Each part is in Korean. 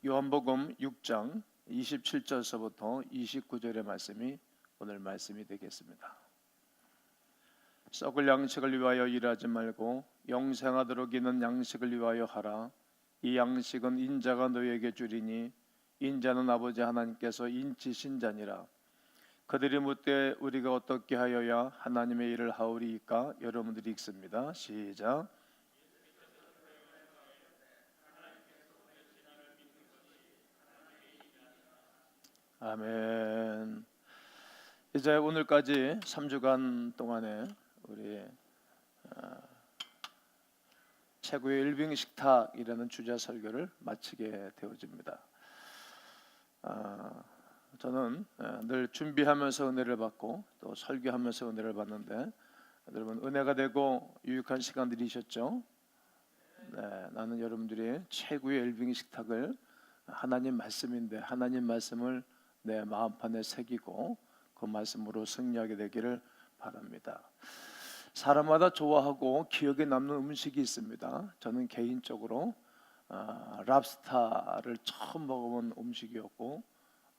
요한복음 6장 27절서부터 29절의 말씀이 오늘 말씀이 되겠습니다. 썩을 양식을 위하여 일하지 말고 영생하도록 있는 양식을 위하여 하라. 이 양식은 인자가 너희에게 주리니 인자는 아버지 하나님께서 인치신 자니라. 그들이 묻되 우리가 어떻게 하여야 하나님의 일을 하오리이까? 여러분들이 읽습니다. 시작. 아멘. 이제 오늘까지 3주간 동안에 우리 최고의 일빙식탁이라는 주제 설교를 마치게 되어집니다. 저는 늘 준비하면서 은혜를 받고 또 설교하면서 은혜를 받는데 여러분 은혜가 되고 유익한 시간들이셨죠? 네, 나는 여러분들이 최고의 일빙식탁을 하나님 말씀인데 하나님 말씀을 내 마음판에 새기고 그 말씀으로 승리하게 되기를 바랍니다. 사람마다 좋아하고 기억에 남는 음식이 있습니다. 저는 개인적으로 랍스타를 처음 먹어본 음식이었고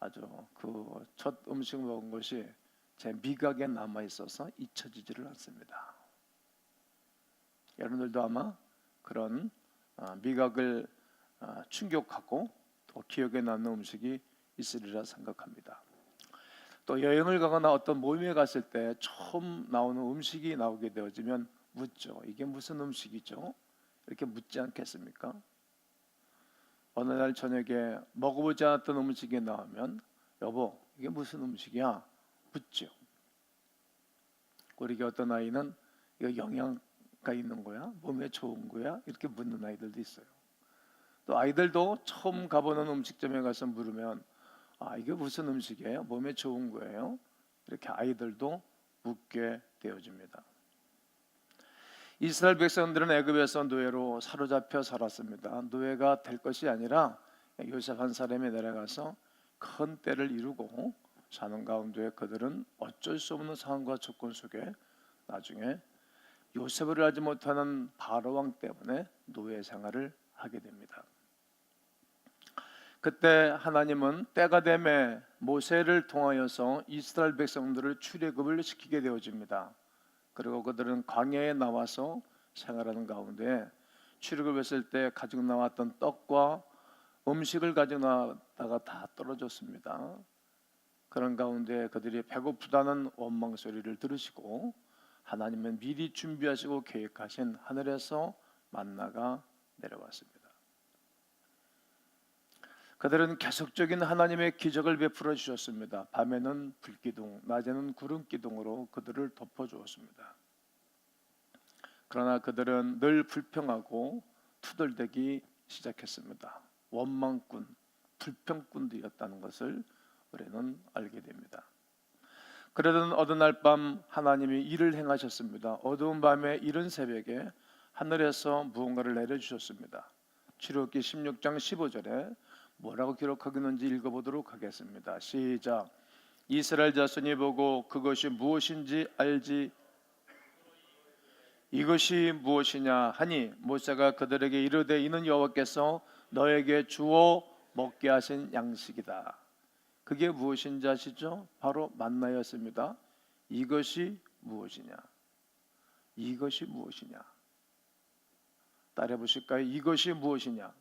아주 그 첫 음식 먹은 것이 제 미각에 남아 있어서 잊혀지지를 않습니다. 여러분들도 아마 그런 미각을 충격하고 또 기억에 남는 음식이 있으리라 생각합니다. 또 여행을 가거나 어떤 모임에 갔을 때 처음 나오는 음식이 나오게 되어지면 묻죠. 이게 무슨 음식이죠? 이렇게 묻지 않겠습니까? 어느 날 저녁에 먹어보지 않았던 음식이 나오면 여보 이게 무슨 음식이야? 묻죠. 우리 어떤 아이는 이거 영양가 있는 거야? 몸에 좋은 거야? 이렇게 묻는 아이들도 있어요. 또 아이들도 처음 가보는 음식점에 가서 물으면 이게 무슨 음식이에요? 몸에 좋은 거예요? 이렇게 아이들도 묻게 되어집니다. 이스라엘 백성들은 애굽에서 노예로 사로잡혀 살았습니다. 노예가 될 것이 아니라 요셉 한 사람이 내려가서 큰 때를 이루고 사는 가운데 그들은 어쩔 수 없는 상황과 조건 속에 나중에 요셉을 알지 못하는 바로 왕 때문에 노예 생활을 하게 됩니다. 그때 하나님은 때가 되매 모세를 통하여서 이스라엘 백성들을 출애굽을 시키게 되어집니다. 그리고 그들은 광야에 나와서 생활하는 가운데 출애굽했을 때 가지고 나왔던 떡과 음식을 가지고 나왔다가 다 떨어졌습니다. 그런 가운데 그들이 배고프다는 원망 소리를 들으시고 하나님은 미리 준비하시고 계획하신 하늘에서 만나가 내려왔습니다. 그들은 계속적인 하나님의 기적을 베풀어 주셨습니다. 밤에는 불기둥, 낮에는 구름기둥으로 그들을 덮어주었습니다. 그러나 그들은 늘 불평하고 투덜대기 시작했습니다. 원망꾼, 불평꾼들이었다는 것을 우리는 알게 됩니다. 그러던 어느 날 밤 하나님이 일을 행하셨습니다. 어두운 밤에 이른 새벽에 하늘에서 무언가를 내려주셨습니다. 출애굽기 16장 15절에 뭐라고 기록하고 있는지 읽어보도록 하겠습니다. 시작. 이스라엘 자손이 보고 그것이 무엇인지 알지 이것이 무엇이냐 하니 모세가 그들에게 이르되 이는 여호와께서 너에게 주어 먹게 하신 양식이다. 그게 무엇인지 아시죠? 바로 만나였습니다. 이것이 무엇이냐? 이것이 무엇이냐? 따라해 보실까요? 이것이 무엇이냐?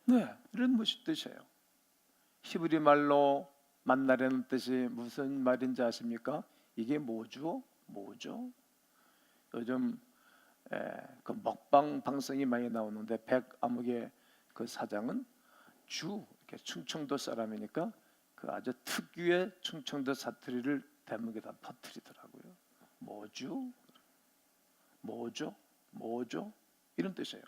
네, 이런 뜻이에요. 히브리 말로 만나라는 뜻이 무슨 말인지 아십니까? 이게 뭐죠? 요즘 그 먹방 방송이 많이 나오는데 백아무개 그 사장은 이렇게 충청도 사람이니까 그 아주 특유의 충청도 사투리를 대목에다 퍼뜨리더라고요. 뭐죠? 이런 뜻이에요.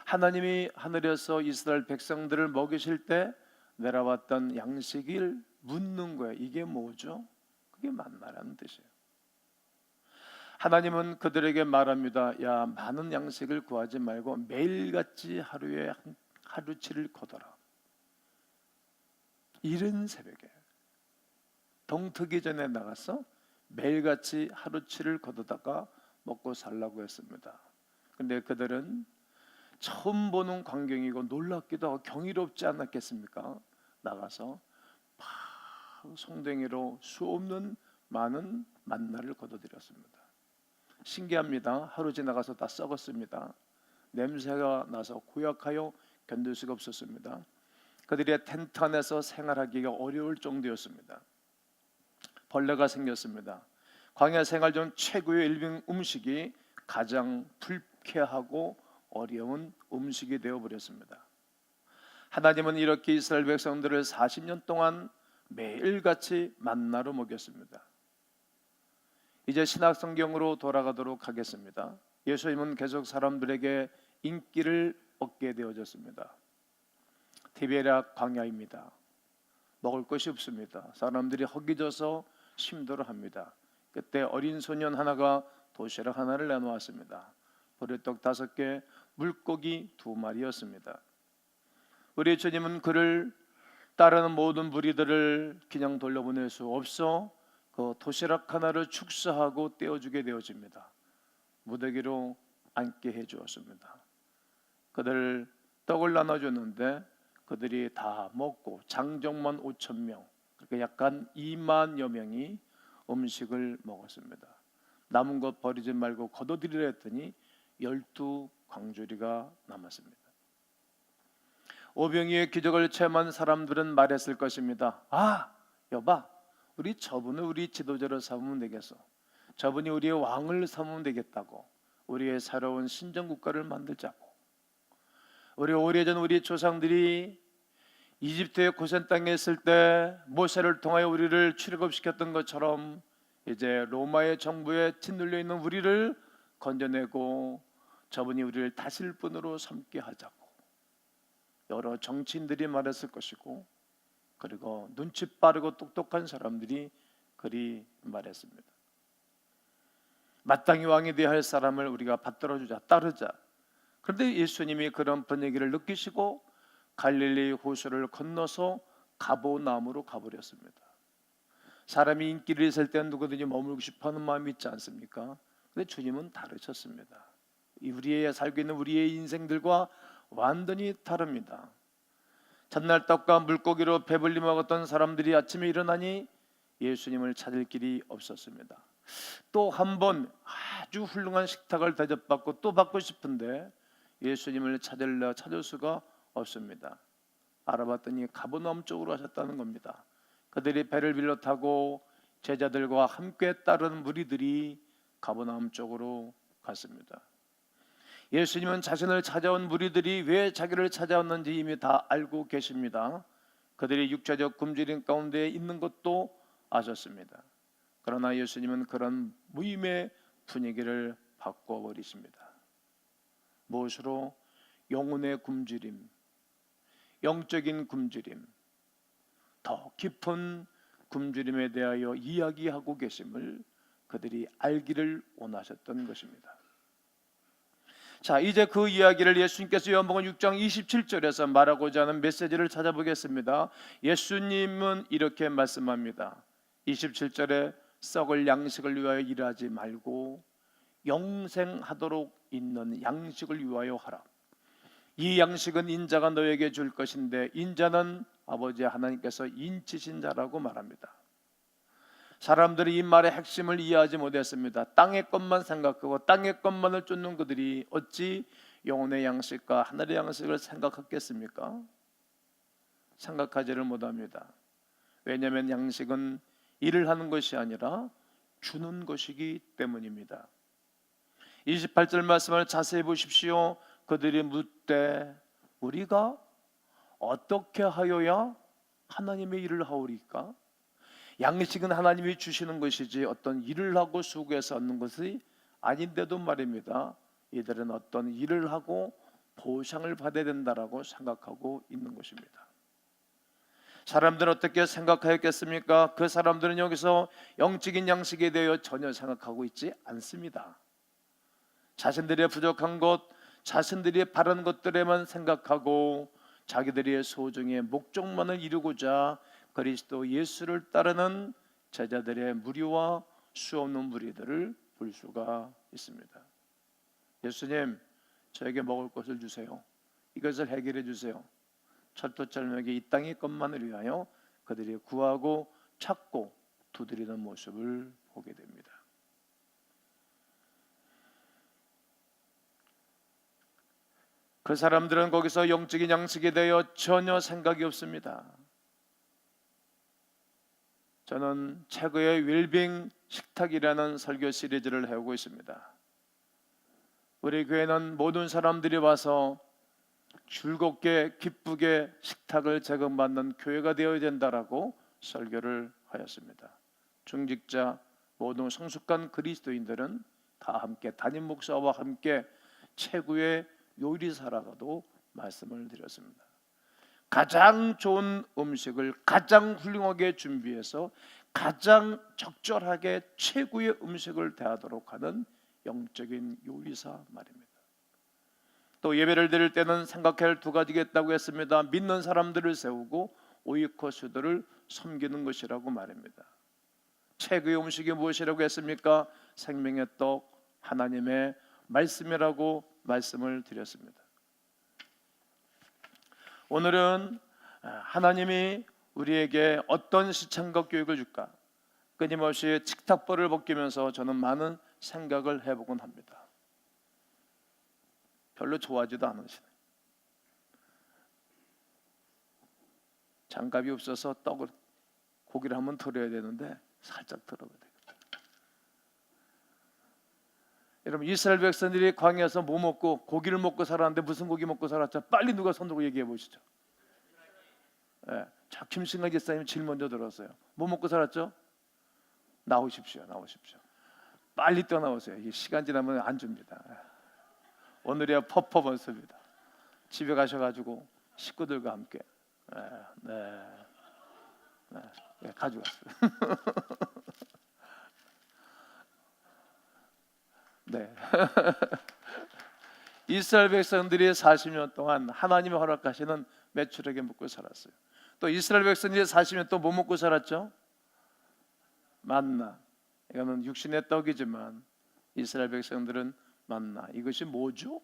하나님이 하늘에서 이스라엘 백성들을 먹이실 때 내려왔던 양식을 묻는 거예요. 이게 뭐죠? 그게 만나라는 뜻이에요. 하나님은 그들에게 말합니다. 야, 많은 양식을 구하지 말고 매일같이 하루에 하루치를 거둬라. 이른 새벽에 동트기 전에 나가서 매일같이 하루치를 거두다가 먹고 살라고 했습니다. 근데 그들은 처음 보는 광경이고 놀랍기도 하고 경이롭지 않았겠습니까? 나가서 송댕이로 수없는 많은 만나를 거둬들였습니다. 신기합니다. 하루 지나가서 다 썩었습니다. 냄새가 나서 고약하여 견딜 수가 없었습니다. 그들의 텐트 안에서 생활하기가 어려울 정도였습니다. 벌레가 생겼습니다. 광야 생활 중 최고의 일병 음식이 가장 불쾌하고 어려운 음식이 되어버렸습니다. 하나님은 이렇게 이스라엘 백성들을 40년 동안 매일같이 만나로 먹였습니다. 이제 신약성경으로 돌아가도록 하겠습니다. 예수님은 계속 사람들에게 인기를 얻게 되어졌습니다. 티베리아 광야입니다. 먹을 것이 없습니다. 사람들이 허기져서 심도를 합니다. 그때 어린 소년 하나가 도시락 하나를 내놓았습니다. 보리떡 5개, 물고기 2마리였습니다. 우리 주님은 그를 따르는 모든 무리들을 그냥 돌려보낼 수 없어 그 도시락 하나를 축사하고 떼어주게 되어집니다. 무더기로 앉게 해주었습니다. 그들 떡을 나눠줬는데 그들이 다 먹고 장정만 5,000명, 그러니까 약간 2만여 명이 음식을 먹었습니다. 남은 것 버리지 말고 거둬들이라 했더니 12광주리가 남았습니다. 오병이의 기적을 체험한 사람들은 말했을 것입니다. 여봐, 우리 저분을 우리 지도자로 삼으면 되겠어. 저분이 우리의 왕을 삼으면 되겠다고. 우리의 새로운 신정국가를 만들자고. 우리 오래전 우리 조상들이 이집트의 고센 땅에 있을 때 모세를 통하여 우리를 출애굽시켰던 것처럼 이제 로마의 정부에 짓눌려 있는 우리를 건져내고 저분이 우리를 다스릴 분으로 삼게 하자고 여러 정치인들이 말했을 것이고, 그리고 눈치 빠르고 똑똑한 사람들이 그리 말했습니다. 마땅히 왕이 되어야 할 사람을 우리가 받들어주자, 따르자. 그런데 예수님이 그런 분위기를 느끼시고 갈릴리 호수를 건너서 가보나움으로 가버렸습니다. 사람이 인기를 있을 때 누구든지 머물고 싶어하는 마음이 있지 않습니까? 그런데 주님은 다르셨습니다. 우리의 살고 있는 우리의 인생들과 완전히 다릅니다. 전날 떡과 물고기로 배불리 먹었던 사람들이 아침에 일어나니 예수님을 찾을 길이 없었습니다. 또 한 번 아주 훌륭한 식탁을 대접받고 또 받고 싶은데 예수님을 찾을 수가 없습니다. 알아봤더니 가버나움 쪽으로 하셨다는 겁니다. 그들이 배를 빌려 타고 제자들과 함께 따르는 무리들이 가버나움 쪽으로 갔습니다. 예수님은 자신을 찾아온 무리들이 왜 자기를 찾아왔는지 이미 다 알고 계십니다. 그들이 육체적 굶주림 가운데 있는 것도 아셨습니다. 그러나 예수님은 그런 무임의 분위기를 바꿔버리십니다. 무엇으로? 영혼의 굶주림, 영적인 굶주림, 더 깊은 굶주림에 대하여 이야기하고 계심을 그들이 알기를 원하셨던 것입니다. 자, 이제 그 이야기를 예수님께서 요한복음 6장 27절에서 말하고자 하는 메시지를 찾아보겠습니다. 예수님은 이렇게 말씀합니다. 27절에 썩을 양식을 위하여 일하지 말고 영생하도록 있는 양식을 위하여 하라. 이 양식은 인자가 너에게 줄 것인데 인자는 아버지 하나님께서 인치신 자라고 말합니다. 사람들이 이 말의 핵심을 이해하지 못했습니다. 땅의 것만 생각하고 땅의 것만을 쫓는 그들이 어찌 영혼의 양식과 하늘의 양식을 생각하겠습니까? 생각하지를 못합니다. 왜냐하면 양식은 일을 하는 것이 아니라 주는 것이기 때문입니다. 28절 말씀을 자세히 보십시오. 그들이 묻되 우리가 어떻게 하여야 하나님의 일을 하오리까? 양식은 하나님이 주시는 것이지 어떤 일을 하고 수고해서 얻는 것이 아닌데도 말입니다. 이들은 어떤 일을 하고 보상을 받아야 된다라고 생각하고 있는 것입니다. 사람들은 어떻게 생각하였겠습니까? 그 사람들은 여기서 영적인 양식에 대하여 전혀 생각하고 있지 않습니다. 자신들의 부족한 것, 자신들이 바른 것들에만 생각하고 자기들의 소중의 목적만을 이루고자 그리스도 예수를 따르는 제자들의 무리와 수없는 무리들을 볼 수가 있습니다. 예수님, 저에게 먹을 것을 주세요. 이것을 해결해 주세요. 철도철명에 이 땅의 것만을 위하여 그들이 구하고 찾고 두드리는 모습을 보게 됩니다. 그 사람들은 거기서 영적인 양식에 대하여 전혀 생각이 없습니다. 저는 최고의 웰빙 식탁이라는 설교 시리즈를 해오고 있습니다. 우리 교회는 모든 사람들이 와서 즐겁게 기쁘게 식탁을 제공받는 교회가 되어야 된다라고 설교를 하였습니다. 중직자 모든 성숙한 그리스도인들은 다 함께 담임 목사와 함께 최고의 요리사라고도 말씀을 드렸습니다. 가장 좋은 음식을 가장 훌륭하게 준비해서 가장 적절하게 최고의 음식을 대하도록 하는 영적인 요리사 말입니다. 또 예배를 드릴 때는 생각해야 할 두 가지가 있다고 했습니다. 믿는 사람들을 세우고 오이코스들을 섬기는 것이라고 말입니다. 최고의 음식이 무엇이라고 했습니까? 생명의 떡 하나님의 말씀이라고 말씀을 드렸습니다. 오늘은 하나님이 우리에게 어떤 시창각 교육을 줄까? 끊임없이 칙탁벌을 벗기면서 저는 많은 생각을 해보곤 합니다. 별로 좋아하지도 않으시네. 장갑이 없어서 고기를 한번 덜어야 되는데 살짝 덜어야 되겠다. 여러분, 이스라엘 백성들이 광야에서 뭐 먹고 고기를 먹고 살았는데 무슨 고기 먹고 살았죠? 빨리 누가 손 들고 얘기해 보시죠. 자, 김승관 집사님이 제일 먼저 들었어요. 뭐 먹고 살았죠? 나오십시오. 빨리 떠나오세요. 이 시간 지나면 안 줍니다. 오늘이야 퍼포먼스입니다. 집에 가셔가지고 식구들과 함께 가져갔어요. 네. 이스라엘 백성들이 40년 동안 하나님이 허락하시는 메추라기 먹고 살았어요. 또 이스라엘 백성들이 40년 동안 뭐 먹고 살았죠? 만나. 이거는 육신의 떡이지만 이스라엘 백성들은 만나. 이것이 뭐죠?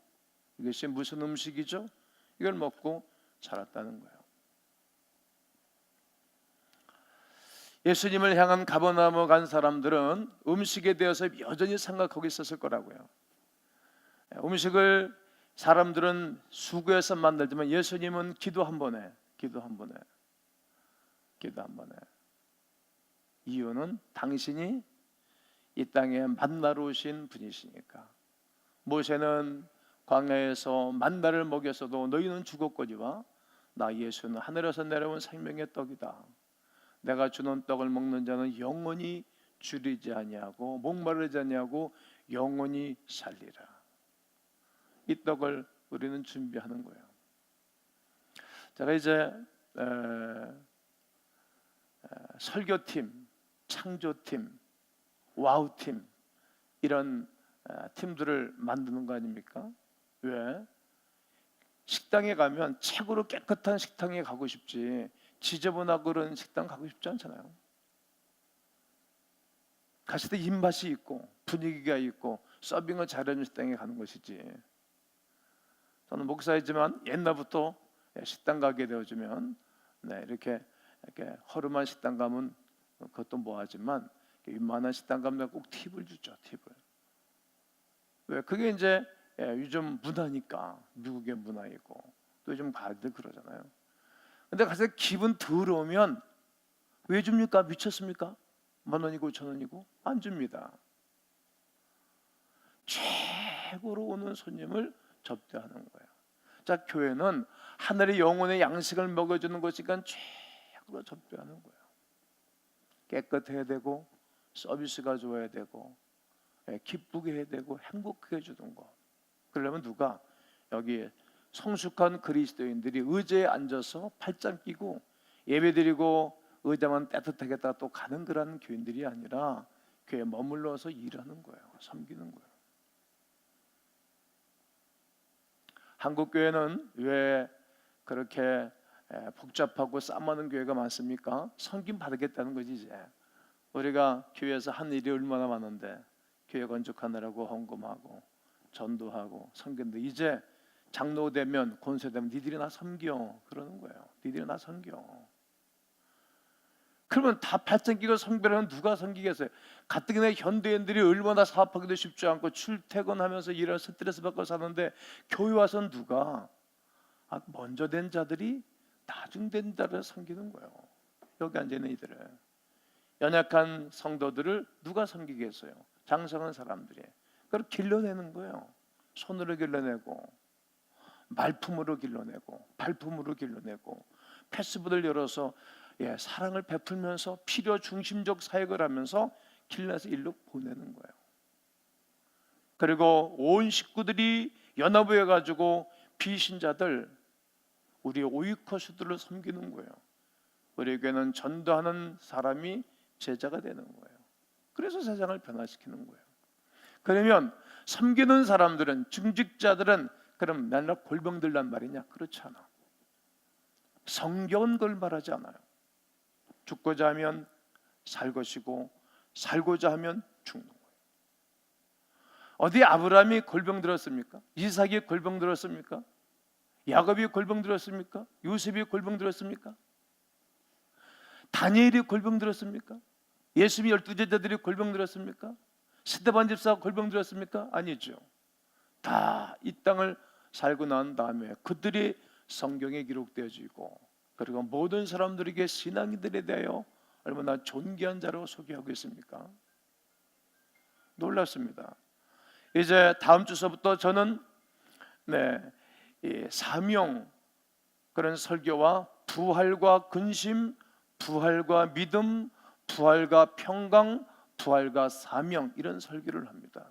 이것이 무슨 음식이죠? 이걸 먹고 살았다는 거예요. 예수님을 향한 가버나움에 간 사람들은 음식에 대해서 여전히 생각하고 있었을 거라고요. 음식을 사람들은 수고해서 만들지만 예수님은 기도 한 번에. 이유는 당신이 이 땅에 만나러 오신 분이시니까. 모세는 광야에서 만나를 먹였어도 너희는 죽었거니와 나 예수는 하늘에서 내려온 생명의 떡이다. 내가 주는 떡을 먹는 자는 영원히 줄이지 아니하고 목마르지 아니하고 영원히 살리라. 이 떡을 우리는 준비하는 거예요. 제가 이제 설교팀, 창조팀, 와우팀 이런 팀들을 만드는 거 아닙니까? 왜? 식당에 가면 최고로 깨끗한 식당에 가고 싶지 지저분하고 그런 식당 가고 싶지 않잖아요. 갔을 때 입맛이 있고 분위기가 있고 서빙을 잘해주는 식당에 가는 것이지. 저는 목사이지만 옛날부터 식당 가게 되어주면 이렇게 허름한 식당 가면 그것도 뭐하지만 웬만한 식당 가면 꼭 팁을 주죠. 팁을. 왜? 그게 이제 요즘 문화니까. 미국의 문화이고 또 요즘 가들 그러잖아요. 근데 가서 기분 더러우면 왜 줍니까? 미쳤습니까? 10,000원이고 5,000원이고 안 줍니다. 최고로 오는 손님을 접대하는 거예요. 자, 교회는 하늘의 영혼의 양식을 먹여주는 것이니까 최고로 접대하는 거예요. 깨끗해야 되고 서비스가 좋아야 되고 기쁘게 해야 되고 행복하게 해주는 거. 그러려면 누가? 여기 성숙한 그리스도인들이 의자에 앉아서 팔짱 끼고 예배드리고 의자만 따뜻하겠다 또 가는 그런 교인들이 아니라 교회에 머물러서 일하는 거예요. 섬기는 거예요. 한국 교회는 왜 그렇게 복잡하고 싸마는 교회가 많습니까? 섬김 받겠다는 거지. 이제 우리가 교회에서 한 일이 얼마나 많은데 교회 건축하느라고 헌금하고 전도하고 섬겼는데 이제 장로 되면 권세 되면 니들이 나 섬겨 그러는 거예요. 니들이 나 섬겨. 그러면 다 발전 끼고 섬기려면 누가 섬기겠어요? 가뜩이나 현대인들이 얼마나 사업하기도 쉽지 않고 출퇴근하면서 일을 스트레스 받고 사는데 교회 와서는 누가 먼저 된 자들이 나중 된 자를 섬기는 거예요. 여기 앉아있는 이들을, 연약한 성도들을 누가 섬기겠어요? 장성한 사람들이. 그걸 길러내는 거예요. 손으로 길러내고 말품으로 길러내고 발품으로 길러내고 패스부를 열어서 사랑을 베풀면서 필요 중심적 사역을 하면서 길러서 일로 보내는 거예요. 그리고 온 식구들이 연합해 가지고 비신자들, 우리 오이커스들을 섬기는 거예요. 우리에게는 전도하는 사람이 제자가 되는 거예요. 그래서 세상을 변화시키는 거예요. 그러면 섬기는 사람들은, 중직자들은 그럼 맨날 골병들란 말이냐? 그렇지 않아. 성경은 그걸 말하지 않아요. 죽고자 하면 살 것이고 살고자 하면 죽는 거예요. 어디 아브라함이 골병 들었습니까? 이삭이 골병 들었습니까? 야곱이 골병 들었습니까? 요셉이 골병 들었습니까? 다니엘이 골병 들었습니까? 예수님이 12제자들이 골병 들었습니까? 스데반 집사가 골병 들었습니까? 아니죠. 다 이 땅을 살고 난 다음에 그들이 성경에 기록되어지고, 그리고 모든 사람들에게 신앙인들에 대하여 얼마나 존귀한 자라고 소개하고 있습니까? 놀랍습니다. 이제 다음 주서부터 저는 이 사명, 그런 설교와 부활과 근심, 부활과 믿음, 부활과 평강, 부활과 사명, 이런 설교를 합니다.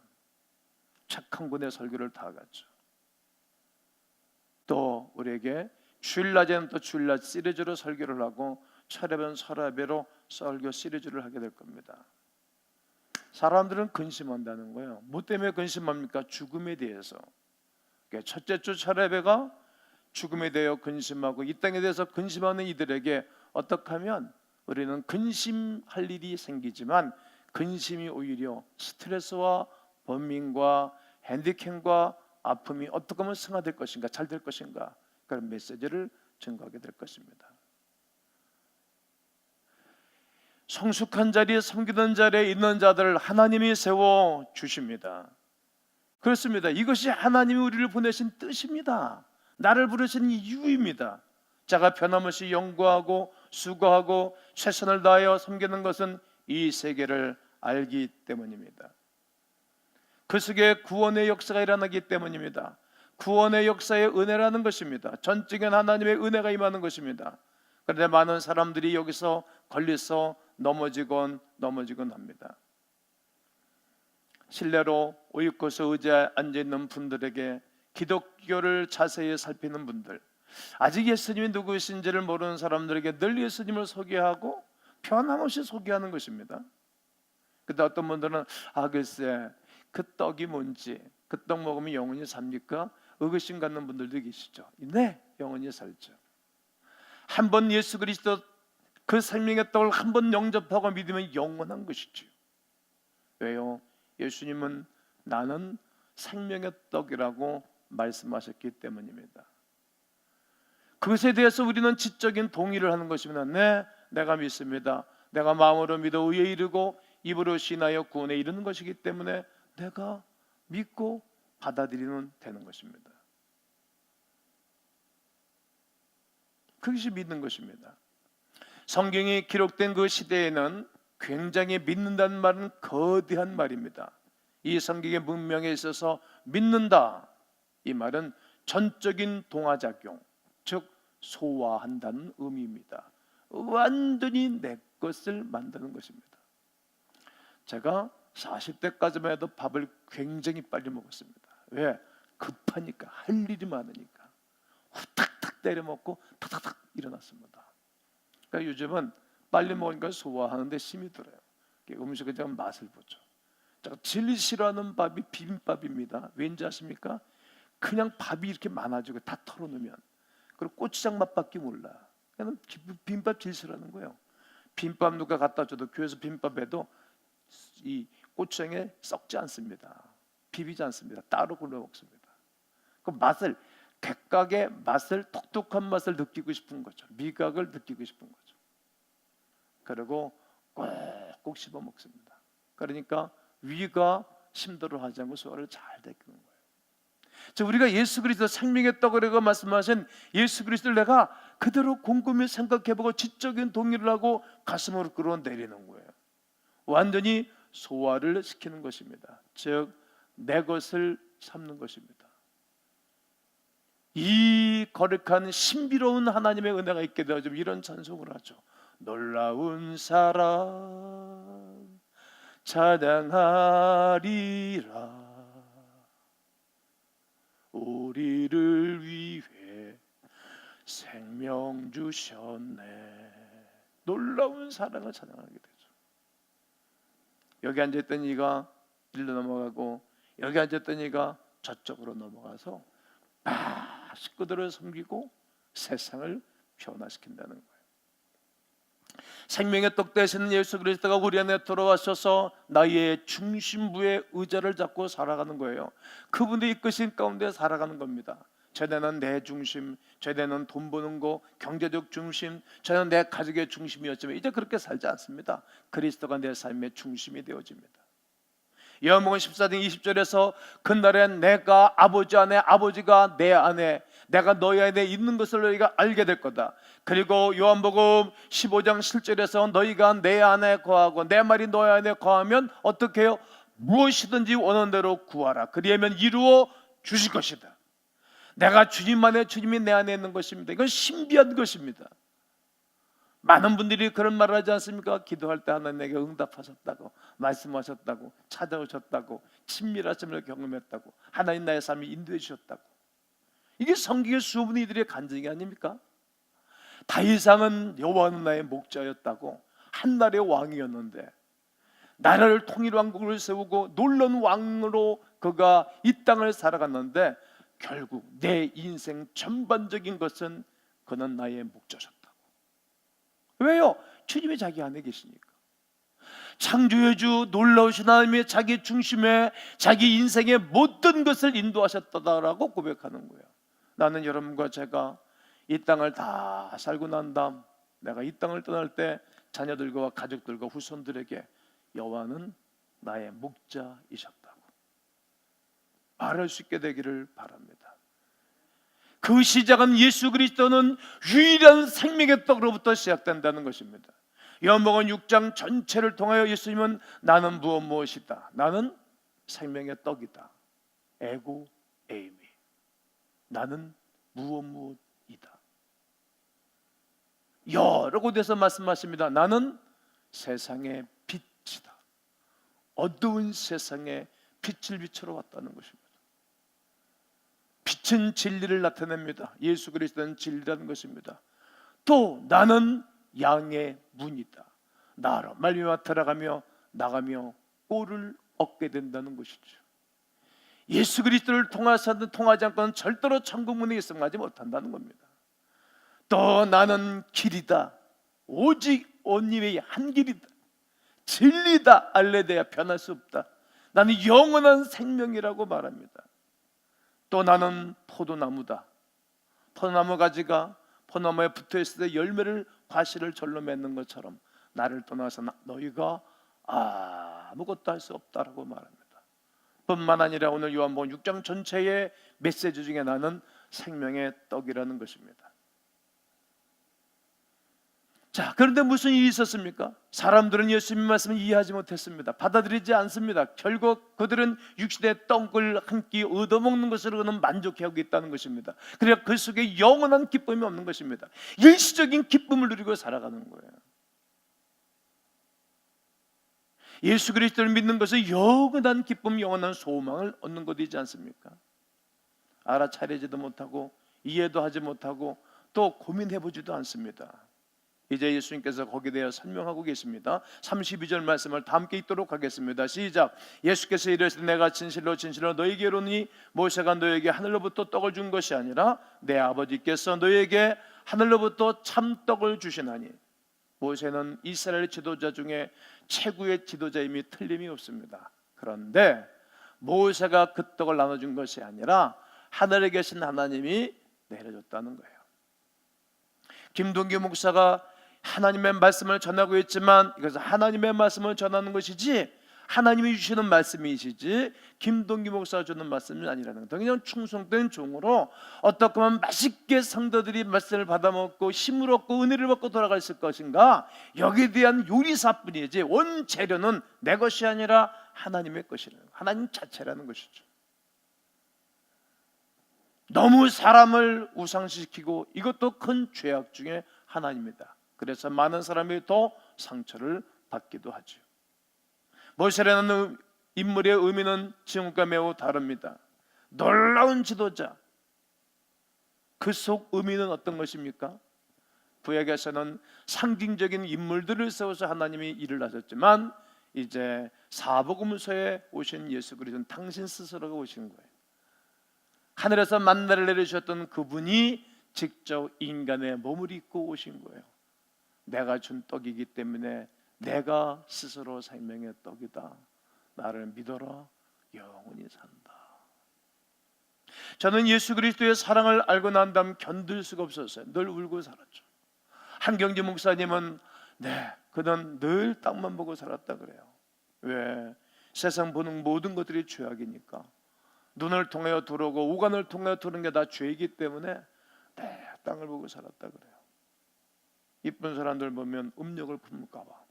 책 한 권의 설교를 다 갖죠. 또 우리에게 주일낮에는 또 주일낮 시리즈로 설교를 하고, 철야배는 철야배로 설교 시리즈를 하게 될 겁니다. 사람들은 근심한다는 거예요. 뭐 때문에 근심합니까? 죽음에 대해서. 첫째 주 철야배가 죽음에 대하여 근심하고, 이 땅에 대해서 근심하는 이들에게 어떻게 하면 우리는 근심할 일이 생기지만, 근심이 오히려 스트레스와 번민과 핸디캡과 아픔이 어떻게 하면 승화될 것인가, 잘 될 것인가, 그런 메시지를 증거하게 될 것입니다. 성숙한 자리에, 섬기던 자리에 있는 자들을 하나님이 세워 주십니다. 그렇습니다. 이것이 하나님이 우리를 보내신 뜻입니다. 나를 부르신 이유입니다. 자가 변함없이 연구하고 수고하고 최선을 다하여 섬기는 것은 이 세계를 알기 때문입니다. 그 속에 구원의 역사가 일어나기 때문입니다. 구원의 역사의 은혜라는 것입니다. 전적인 하나님의 은혜가 임하는 것입니다. 그런데 많은 사람들이 여기서 걸려서 넘어지곤 합니다. 실례로 오이코스 의자에 앉아있는 분들에게 기독교를 자세히 살피는 분들, 아직 예수님이 누구이신지를 모르는 사람들에게 늘 예수님을 소개하고 변함없이 소개하는 것입니다. 근데 어떤 분들은 글쎄 그 떡이 뭔지, 그 떡 먹으면 영원히 삽니까? 의구심 갖는 분들도 계시죠. 네, 영원히 살죠. 한번 예수 그리스도 그 생명의 떡을 한번 영접하고 믿으면 영원한 것이죠. 왜요? 예수님은 나는 생명의 떡이라고 말씀하셨기 때문입니다. 그것에 대해서 우리는 지적인 동의를 하는 것입니다. 네, 내가 믿습니다. 내가 마음으로 믿어 의에 이르고 입으로 신하여 구원에 이르는 것이기 때문에 내가 믿고 받아들이면 되는 것입니다. 그것이 믿는 것입니다. 성경이 기록된 그 시대에는 굉장히 믿는다는 말은 거대한 말입니다. 이 성경의 문명에 있어서 믿는다, 이 말은 전적인 동화작용, 즉 소화한다는 의미입니다. 완전히 내 것을 만드는 것입니다. 제가 40대까지만 해도 밥을 굉장히 빨리 먹었습니다. 왜? 급하니까, 할 일이 많으니까 후딱탁 때려 먹고 탁탁탁 일어났습니다. 그러니까 요즘은 빨리 먹으니까 소화하는데 힘이 들어요. 음식에 대한 맛을 보죠. 제가 제일 싫어하는 밥이 비빔밥입니다. 왠지 아십니까? 그냥 밥이 이렇게 많아지고 다 털어놓으면, 그리고 고추장 맛밖에 몰라. 그냥 비빔밥 제일 싫어하는 거예요. 비빔밥 누가 갖다 줘도 교회에서 비빔밥에도 이 고추장에 썩지 않습니다. 비비지 않습니다. 따로 굴려 먹습니다. 그 맛을, 객각의 맛을, 독특한 맛을 느끼고 싶은 거죠. 미각을 느끼고 싶은 거죠. 그리고 꼭꼭 씹어 먹습니다. 그러니까 위가 심도를 하지 않고 소화를 잘 되는 거예요. 즉 우리가 예수 그리스도 생명의 떡이라고 말씀하신 예수 그리스도를 내가 그대로 곰곰이 생각해보고 지적인 동의를 하고 가슴으로 끌어내리는 거예요. 완전히 소화를 시키는 것입니다. 즉 내 것을 삼는 것입니다. 이 거룩한 신비로운 하나님의 은혜가 있게 되어지면 이런 찬송을 하죠. 놀라운 사랑 찬양하리라. 우리를 위해 생명 주셨네. 놀라운 사랑을 찬양하게 되죠. 여기 앉아있던 이가 일로 넘어가고 여기 앉았던 이가 저쪽으로 넘어가서 식구들을 섬기고 세상을 변화시킨다는 거예요. 생명의 떡 되시는 예수 그리스도가 우리 안에 들어와셔서 나의 중심부의 의자를 잡고 살아가는 거예요. 그분의 이끄신 가운데 살아가는 겁니다. 전에는 내 중심, 전에는 돈 버는 거, 경제적 중심, 전에는 내 가족의 중심이었지만 이제 그렇게 살지 않습니다. 그리스도가 내 삶의 중심이 되어집니다. 요한복음 14장 20절에서 그날엔 내가 아버지 안에, 아버지가 내 안에, 내가 너희 안에 있는 것을 너희가 알게 될 거다. 그리고 요한복음 15장 7절에서 너희가 내 안에 거하고 내 말이 너희 안에 거하면 어떻게 해요? 무엇이든지 원하는 대로 구하라. 그리하면 이루어 주실 것이다. 내가 주님 안에, 주님이 내 안에 있는 것입니다. 이건 신비한 것입니다. 많은 분들이 그런 말을 하지 않습니까? 기도할 때 하나님에게 응답하셨다고, 말씀하셨다고, 찾아오셨다고, 친밀하심을 경험했다고, 하나님 나의 삶을 인도해 주셨다고. 이게 성경의 수많은 이들의 간증이 아닙니까? 다윗왕은 여호와는 나의 목자였다고, 한날의 왕이었는데 나라를 통일 왕국을 세우고 놀라운 왕으로 그가 이 땅을 살아갔는데 결국 내 인생 전반적인 것은 그는 나의 목자셨다. 왜요? 주님이 자기 안에 계시니까. 창조의 주 놀라우신 하나님이 자기 중심에 자기 인생의 모든 것을 인도하셨다라고 고백하는 거예요. 나는 여러분과 제가 이 땅을 다 살고 난 다음 내가 이 땅을 떠날 때 자녀들과 가족들과 후손들에게 여호와는 나의 목자이셨다고 말할 수 있게 되기를 바랍니다. 그 시작은 예수 그리스도는 유일한 생명의 떡으로부터 시작된다는 것입니다. 요한복음 6장 전체를 통하여 예수님은 나는 무엇이다, 나는 생명의 떡이다, 에고 에이미, 나는 무엇이다, 여러 곳에서 말씀하십니다. 나는 세상의 빛이다. 어두운 세상에 빛을 비추러 왔다는 것입니다. 빛은 진리를 나타냅니다. 예수 그리스도는 진리라는 것입니다. 또 나는 양의 문이다. 나로 말미암아 들어가며 나가며 꼴을 얻게 된다는 것이죠. 예수 그리스도를 통하지 않고는 절대로 천국 문에 입성하지 못한다는 겁니다. 또 나는 길이다. 오직 온리의 한 길이다. 진리다. 알레데야, 변할 수 없다. 나는 영원한 생명이라고 말합니다. 또 나는 포도나무다. 포도나무 가지가 포도나무에 붙어있을 때 열매를, 과실을 절로 맺는 것처럼 나를 떠나서 너희가 아무것도 할 수 없다라고 말합니다. 뿐만 아니라 오늘 요한복음 6장 전체의 메시지 중에 나는 생명의 떡이라는 것입니다. 자, 그런데 무슨 일이 있었습니까? 사람들은 예수님의 말씀을 이해하지 못했습니다. 받아들이지 않습니다. 결국 그들은 육신의 떡을 한 끼 얻어먹는 것으로 그는 만족해하고 있다는 것입니다. 그러니까 그 속에 영원한 기쁨이 없는 것입니다. 일시적인 기쁨을 누리고 살아가는 거예요. 예수 그리스도를 믿는 것은 영원한 기쁨, 영원한 소망을 얻는 것이지 않습니까? 알아차리지도 못하고 이해도 하지 못하고 또 고민해보지도 않습니다. 이제 예수님께서 거기에 대해 설명하고 계십니다. 32절 말씀을 다 함께 읽도록 하겠습니다. 시작. 예수께서 이르시되 내가 진실로 진실로 너희에게 이르노니 모세가 너희에게 하늘로부터 떡을 준 것이 아니라 내 아버지께서 너희에게 하늘로부터 참떡을 주시나니. 모세는 이스라엘 지도자 중에 최고의 지도자임이 틀림이 없습니다. 그런데 모세가 그 떡을 나눠준 것이 아니라 하늘에 계신 하나님이 내려줬다는 거예요. 김동기 목사가 하나님의 말씀을 전하고 있지만 이것은 하나님의 말씀을 전하는 것이지 하나님이 주시는 말씀이시지 김동기 목사가 주는 말씀이 아니라는 거예요. 그냥 충성된 종으로 어떻게 하면 맛있게 성도들이 말씀을 받아먹고 힘을 얻고 은혜를 받고 돌아가 있을 것인가, 여기에 대한 요리사뿐이지 원재료는 내 것이 아니라 하나님의 것이라는, 하나님 자체라는 것이죠. 너무 사람을 우상시키고 이것도 큰 죄악 중에 하나입니다. 그래서 많은 사람이 더 상처를 받기도 하죠. 모세라는 인물의 의미는 지금과 매우 다릅니다. 놀라운 지도자, 그 속 의미는 어떤 것입니까? 구약에서는 상징적인 인물들을 세워서 하나님이 일을 하셨지만 이제 사복음서에 오신 예수 그리스도는 당신 스스로가 오신 거예요. 하늘에서 만나를 내리셨던 그분이 직접 인간의 몸을 입고 오신 거예요. 내가 준 떡이기 때문에 내가 스스로 생명의 떡이다. 나를 믿어라. 영원히 산다. 저는 예수 그리스도의 사랑을 알고 난 다음 견딜 수가 없었어요. 늘 울고 살았죠. 한경지 목사님은 그는 늘 땅만 보고 살았다 그래요. 왜? 세상 보는 모든 것들이 죄악이니까. 눈을 통하여 들어오고 오간을 통하여 들은 게 다 죄이기 때문에 땅을 보고 살았다 그래요. 이쁜 사람들 보면 음욕을 품을까 봐,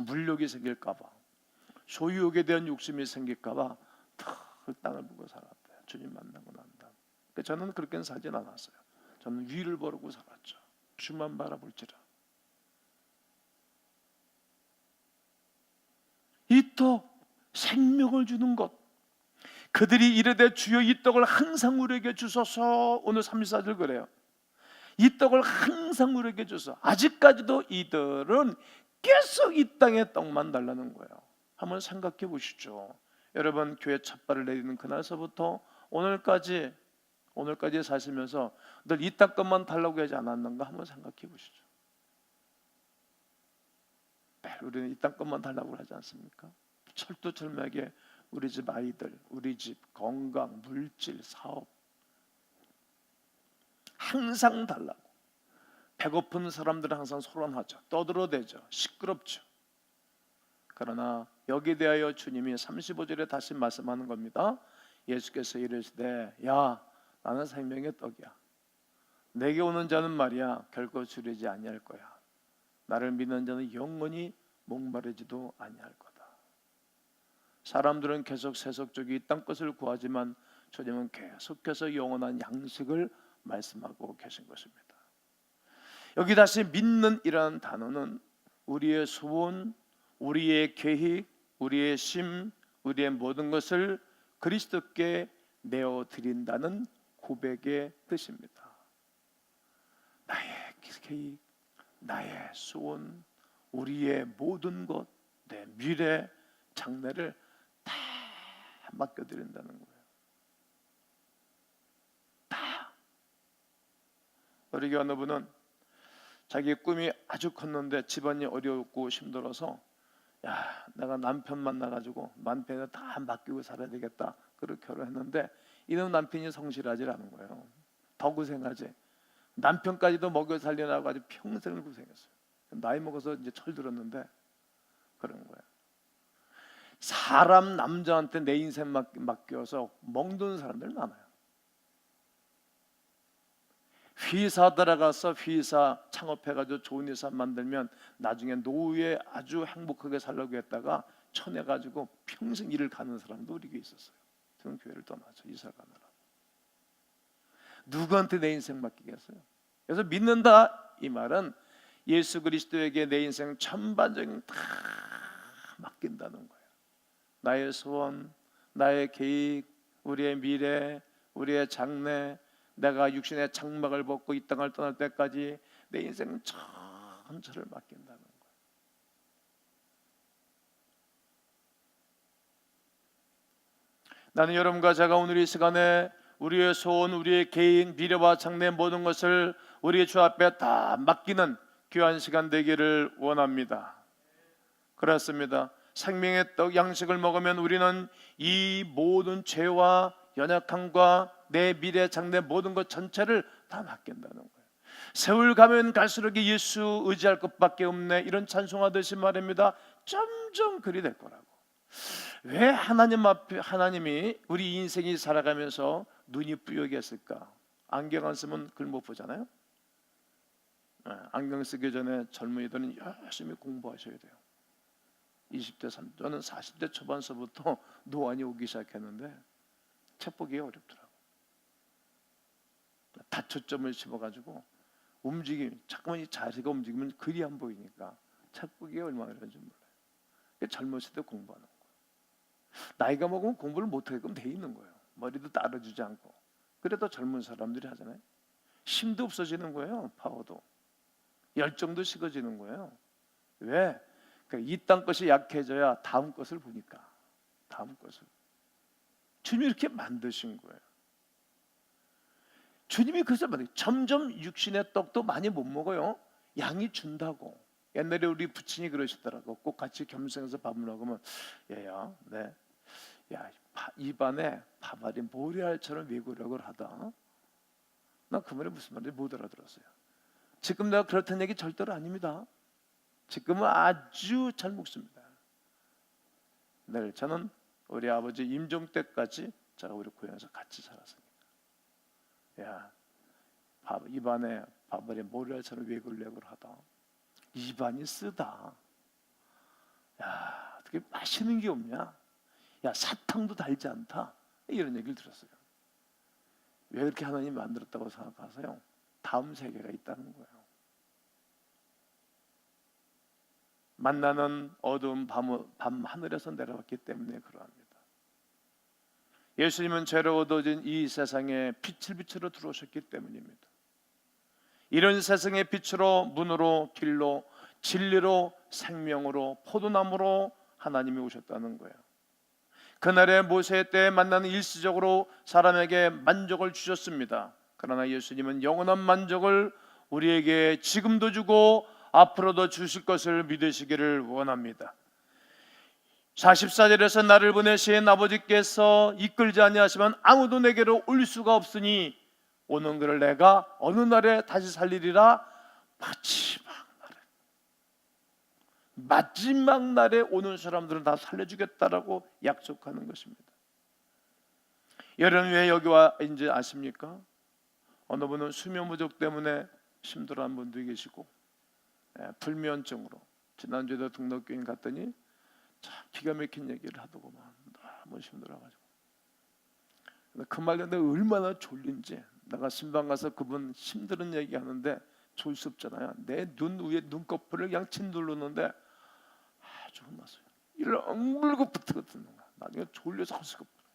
물욕이 생길까 봐, 소유욕에 대한 욕심이 생길까 봐 그 땅을 보고 살았대요. 주님 만나고 난 다음. 저는 그렇게는 살진 않았어요. 저는 위를 바라고 살았죠. 주만 바라볼지라. 이 떡, 생명을 주는 것, 그들이 이르되 주여 이 떡을 항상 우리에게 주소서. 오늘 34절 그래요. 이 떡을 항상 우리에게 주소서. 아직까지도 이들은 계속 이 땅의 떡만 달라는 거예요. 한번 생각해 보시죠. 여러분 교회 첫발을 내리는 그날서부터 오늘까지 사시면서 늘 이 땅 것만 달라고 하지 않았는가 한번 생각해 보시죠. 우리는 이 땅 것만 달라고 하지 않습니까? 철두철미하게 우리 집 아이들, 우리 집 건강, 물질, 사업 항상 달라고. 배고픈 사람들은 항상 소란하죠. 떠들어대죠. 시끄럽죠. 그러나 여기에 대하여 주님이 35절에 다시 말씀하는 겁니다. 예수께서 이르시되 야 나는 생명의 떡이야. 내게 오는 자는 말이야 결코 주리지 아니할 거야. 나를 믿는 자는 영원히 목마르지도 아니할 거다. 사람들은 계속 세속적인 땅 것을 구하지만 주님은 계속해서 영원한 양식을 말씀하고 계신 것입니다. 여기 다시 믿는 이라는 단어는 우리의 소원, 우리의 계획, 우리의 심, 우리의 모든 것을 그리스도께 내어드린다는 고백의 뜻입니다. 나의 계획, 나의 소원, 우리의 모든 것, 내 미래, 장래를 다 맡겨드린다는 거예요. 다. 우리 어느 분은 자기 꿈이 아주 컸는데 집안이 어려웠고 힘들어서 내가 남편 만나가지고 남편을 다 맡기고 살아야 되겠다. 그렇게 결혼했는데 이놈 남편이 성실하지 않은 거예요. 더 고생하지. 남편까지도 먹여 살리라고 아주 평생을 고생했어요. 나이 먹어서 이제 철들었는데 그런 거예요. 사람 남자한테 내 인생 맡겨서 멍드는 사람들 많아요. 회사 들어가서 회사 창업해가지고 좋은 회사 만들면 나중에 노후에 아주 행복하게 살려고 했다가 쳐내가지고 평생 일을 가는 사람도 우리에게 있었어요. 저는 교회를 떠나죠. 이사 가느라. 누구한테 내 인생 맡기겠어요? 그래서 믿는다 이 말은 예수 그리스도에게 내 인생 전반적인 다 맡긴다는 거예요. 나의 소원, 나의 계획, 우리의 미래, 우리의 장래, 내가 육신의 장막을 벗고 이 땅을 떠날 때까지 내 인생 전체를 맡긴다는 거예요. 나는 여러분과 제가 오늘 이 시간에 우리의 소원, 우리의 계획, 미래와 장래 모든 것을 우리 주 앞에 다 맡기는 귀한 시간 되기를 원합니다. 그렇습니다. 생명의 떡 양식을 먹으면 우리는 이 모든 죄와 연약함과 내 미래 장래 모든 것 전체를 다 맡긴다는 거예요. 세월 가면 갈수록 예수 의지할 것밖에 없네, 이런 찬송하듯이 말입니다. 점점 그리 될 거라고. 왜 하나님 앞에, 하나님이 우리 인생이 살아가면서 눈이 뿌옇겠을까? 안경 안 쓰면 글 못 보잖아요. 안경 쓰기 전에 젊은이들은 열심히 공부하셔야 돼요. 20대, 30대, 저는 40대 초반서부터 노안이 오기 시작했는데 책 보기 어렵더라고. 다초점을 집어가지고 움직임, 자꾸만 이 자세가 움직이면 글이 안 보이니까 책 보기 얼마나 어려운지 몰라요. 젊었을 때 공부하는 거예요. 나이가 먹으면 공부를 못하게끔 돼 있는 거예요. 머리도 따라주지 않고. 그래도 젊은 사람들이 하잖아요. 힘도 없어지는 거예요. 파워도. 열정도 식어지는 거예요. 왜? 그러니까 이 땅 것이 약해져야 다음 것을 보니까. 다음 것을. 주님이 이렇게 만드신 거예요. 주님이 그래서 점점 육신의 떡도 많이 못 먹어요. 양이 준다고. 옛날에 우리 부친이 그러시더라고. 꼭 같이 겸상해서 밥을 먹으면, 얘야, 네, 야, 입안에 밥알이 모래알처럼 외구력을 하다. 나 그 말이 무슨 말인지 못 알아들었어요. 지금 내가 그렇다는 얘기 절대로 아닙니다. 지금은 아주 잘 먹습니다. 네, 저는 우리 아버지 임종 때까지 제가 우리 고향에서 같이 살았으니까. 야, 입안에 밥알이 모래알처럼 외구력을 하다. 입안이 쓰다. 야, 어떻게 맛있는 게 없냐? 야, 사탕도 달지 않다. 이런 얘기를 들었어요. 왜 그렇게 하나님 만들었다고 생각하세요? 다음 세계가 있다는 거예요. 만나는 어두운 밤 하늘에서 내려왔기 때문에 그러합니다. 예수님은 죄로 얻어진 이 세상에 빛을 비추러 들어오셨기 때문입니다. 이런 세상의 빛으로, 문으로, 길로, 진리로, 생명으로, 포도나무로 하나님이 오셨다는 거예요. 그날의 모세 때 만나는 일시적으로 사람에게 만족을 주셨습니다. 그러나 예수님은 영원한 만족을 우리에게 지금도 주고 앞으로도 주실 것을 믿으시기를 원합니다. 44절에서 나를 보내신 아버지께서 이끌지 아니하시면 아무도 내게로 올 수가 없으니 오는 그를 내가 어느 날에 다시 살리리라. 마지막 날에 오는 사람들은 다 살려주겠다라고 약속하는 것입니다. 여러분 왜 여기 와 이제 아십니까? 어느 분은 수면 부족 때문에 힘들어하는 분도 계시고, 불면증으로 지난주에도 등록교인 갔더니 참 기가 막힌 얘기를 하더구만. 너무 힘들어가지고. 그 말에 내가 얼마나 졸린지, 내가 신방 가서 그분 힘든 얘기 하는데 졸 수 없잖아요. 내 눈 위에 눈꺼풀을 그냥 침 누르는데 아주 혼났어요. 이를 엉물고 붙어 듣는 거야. 나중에 졸려서 할 수가 없어요.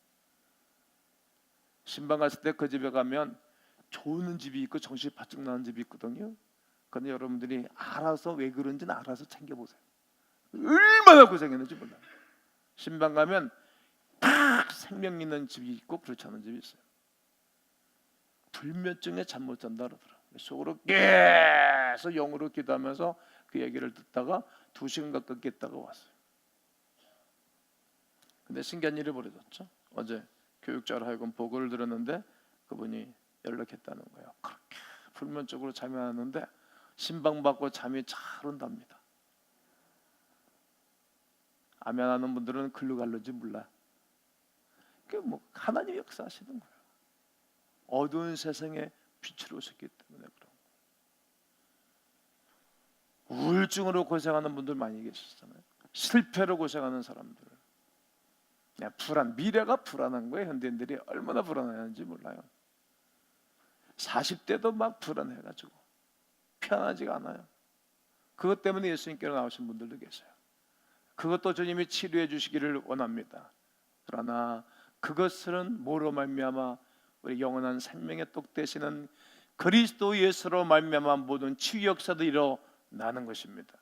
신방 갔을 때 그 집에 가면 좋은 집이 있고 정신이 바짝 나는 집이 있거든요. 근데 여러분들이 알아서 왜 그런지는 알아서 챙겨보세요. 얼마나 고생했는지 몰라요. 신방 가면 딱 생명 있는 집이 있고 그렇지 않은 집이 있어요. 불면증에 잠 못 잔다 그러더라고요. 속으로 계속 영으로 기도하면서 그 얘기를 듣다가 2시간 가깝게 있다가 왔어요. 근데 신기한 일이 벌어졌죠. 어제 교육자로 하여금 보고를 들었는데 그분이 연락했다는 거예요. 그렇게 불면증으로 잠이 안 왔는데 신방 받고 잠이 잘 온답니다. 암 안 하는 분들은 글로 갈는지 몰라. 그게 뭐 하나님이 역사하시는 거예요. 어두운 세상에 빛으로 오셨기 때문에 그런 거예요. 우울증으로 고생하는 분들 많이 계시잖아요. 실패로 고생하는 사람들, 불안, 미래가 불안한 거예요. 현대인들이 얼마나 불안해하는지 몰라요. 40대도 막 불안해가지고 편하지가 않아요. 그것 때문에 예수님께로 나오신 분들도 계세요. 그것도 주님이 치료해 주시기를 원합니다. 그러나 그것은 뭐로 말미암아 우리 영원한 생명의 떡 되시는 그리스도 예수로 말미암아 모든 치유 역사도 일어나는 것입니다.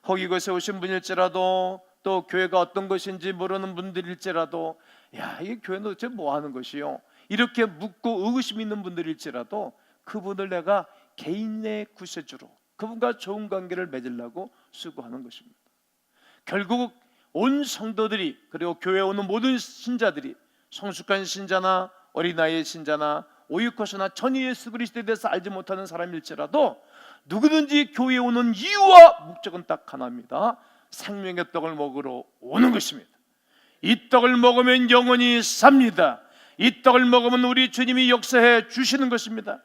혹 이곳에 오신 분일지라도 또 교회가 어떤 것인지 모르는 분들일지라도 야, 이 교회는 도대체 뭐 하는 것이요? 이렇게 묻고 의구심 있는 분들일지라도 그분을 내가 개인의 구세주로 그분과 좋은 관계를 맺으려고 수고하는 것입니다. 결국 온 성도들이, 그리고 교회에 오는 모든 신자들이, 성숙한 신자나 어린아이의 신자나 오이코스나 전혀 예수 그리스도에 대해서 알지 못하는 사람일지라도 누구든지 교회에 오는 이유와 목적은 딱 하나입니다. 생명의 떡을 먹으러 오는 것입니다. 이 떡을 먹으면 영원히 삽니다. 이 떡을 먹으면 우리 주님이 역사해 주시는 것입니다.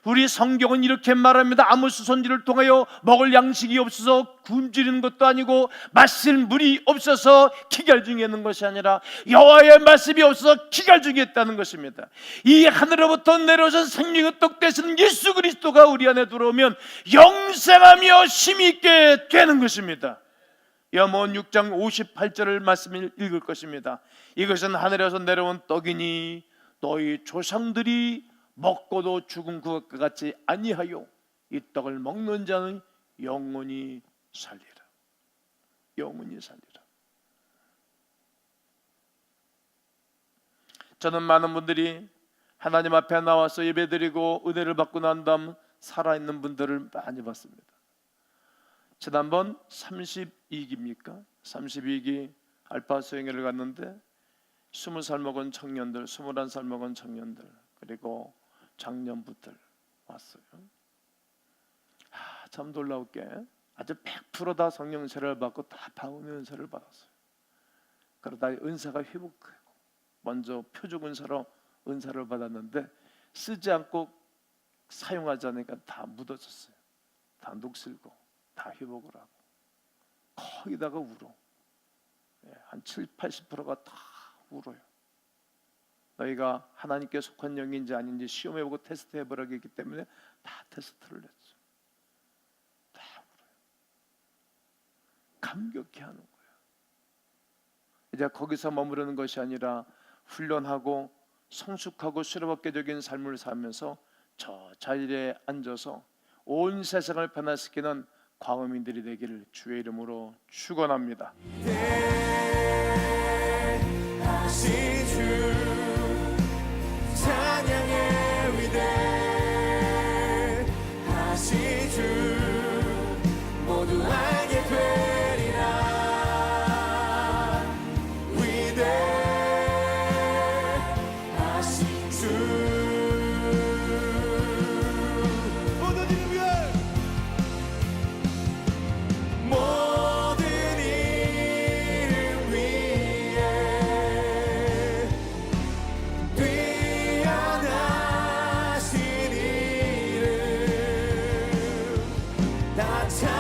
우리 성경은 이렇게 말합니다. 아모스 선지를 통하여 먹을 양식이 없어서 굶주리는 것도 아니고 마실 물이 없어서 기갈 중에 있는 것이 아니라 여호와의 말씀이 없어서 기갈 중에 있다는 것입니다. 이 하늘로부터 내려오신 생명의 떡 되시는 예수 그리스도가 우리 안에 들어오면 영생하며 힘이 있게 되는 것입니다. 요한복음 6장 58절을 말씀을 읽을 것입니다. 이것은 하늘에서 내려온 떡이니 너희 조상들이 먹고도 죽은 그것과 같이 아니하여 이 떡을 먹는 자는 영원히 살리라. 영원히 살리라. 저는 많은 분들이 하나님 앞에 나와서 예배드리고 은혜를 받고 난 다음 살아있는 분들을 많이 봤습니다. 지난번 32기입니까? 32기 알파 수행회를 갔는데 20살 먹은 청년들, 21살 먹은 청년들, 그리고 장년부들 왔어요. 참 놀라웠게 아주 100% 다 성령 세례를 받고 다 방언 은사를 받았어요. 그러다 은사가 회복되고 먼저 표적 은사로 은사를 받았는데 쓰지 않고 사용하지 않으니까 다 묻어졌어요. 다 녹슬고 다 회복을 하고 거기다가 울어. 한 70-80%가 다 울어요. 너희가 하나님께 속한 영인지 아닌지 시험해보고 테스트해보라고 했기 때문에 다 테스트를 했죠. 다 울어요. 감격해 하는 거예요. 이제 거기서 머무르는 것이 아니라 훈련하고 성숙하고 수레바퀴적인 삶을 살면서 저 자리에 앉아서 온 세상을 변화시키는 광음인들이 되기를 주의 이름으로 축원합니다. 찬양의 위대하신 주 모두 알게 되리라. 위대하신 주 모든 일 위에 모든 일 위에 뛰어나신 이름 다 찬양하리.